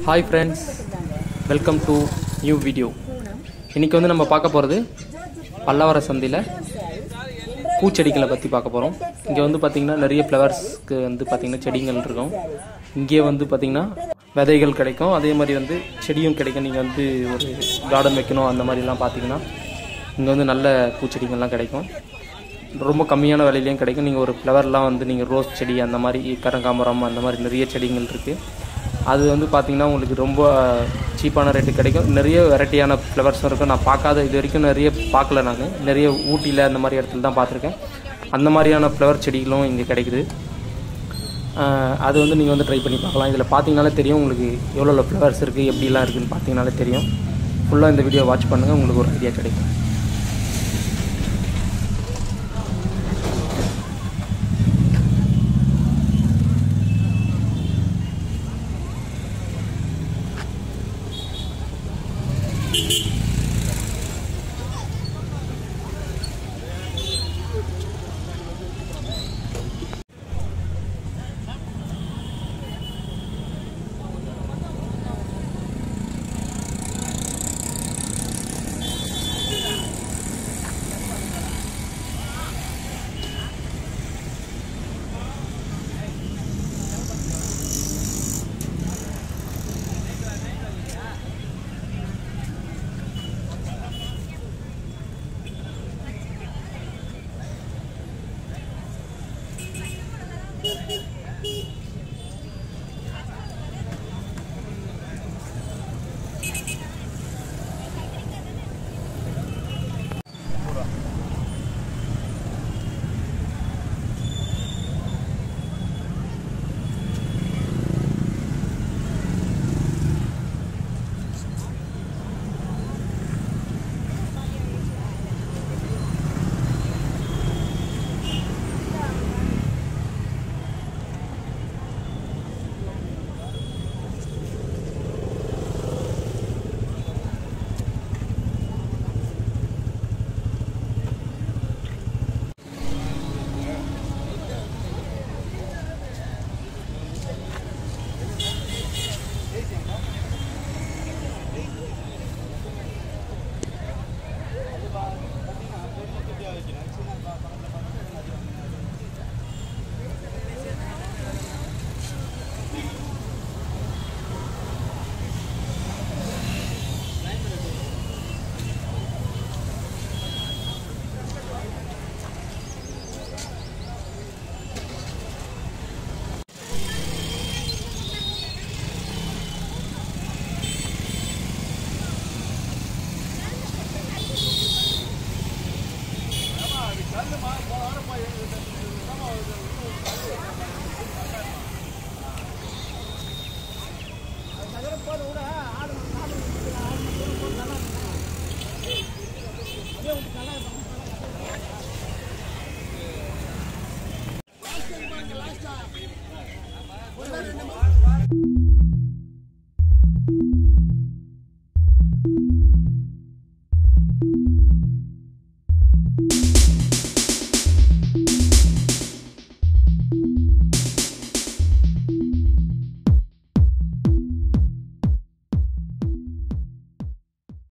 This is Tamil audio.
Hi friends, welcome to new video. இன்னைக்கு வந்து நம்ம பார்க்க போறது பல்லவர சந்தையில பூச்செடிகளை பத்தி பார்க்க போறோம். இங்க வந்து பாத்தீங்கன்னா நிறைய ஃப்ளவர்ஸ்க்கு வந்து பாத்தீங்கன்னா செடிகள் இருக்கும். இங்கே வந்து பாத்தீங்கன்னா விதைகள் கிடைக்கும். அதே மாதிரி வந்து செடியும் கிடைக்கும். நீங்க வந்து ஒரு கார்டன் வைக்கணும் அந்த மாதிரி எல்லாம் பாத்தீங்கன்னா இங்க வந்து நல்ல பூச்செடிகள்லாம் கிடைக்கும். ரொம்ப கம்மியான விலையிலயும் கிடைக்கும். நீங்க ஒரு ஃப்ளவர்லாம் வந்து நீங்க ரோஸ் செடி அந்த மாதிரி கனகாம்பரம் அந்த மாதிரி நிறைய செடிகள் இருக்கு. அது வந்து பாத்தீங்கன்னா உங்களுக்கு ரொம்ப சீப்பான ரேட்டு கிடைக்கும். நிறைய வெரைட்டியான ஃப்ளவர்ஸும் இருக்கும். நான் பார்க்காத இது வரைக்கும் நிறைய பார்க்கல. நான் நிறைய ஊட்டியில் அந்த மாதிரி இடத்துல தான் பார்த்துருக்கேன். அந்த மாதிரியான ஃப்ளவர் செடிகளும் இங்கே கிடைக்குது. அது வந்து நீங்கள் வந்து ட்ரை பண்ணி பார்க்கலாம். இதில் பார்த்தீங்கனாலே தெரியும் உங்களுக்கு எவ்வளோ ஃப்ளவர்ஸ் இருக்குது, எப்படிலாம் இருக்குதுன்னு பார்த்தீங்கனாலே தெரியும். ஃபுல்லாக இந்த வீடியோ வாட்ச் பண்ணுங்கள், உங்களுக்கு ஒரு ஐடியா கிடைக்கும்.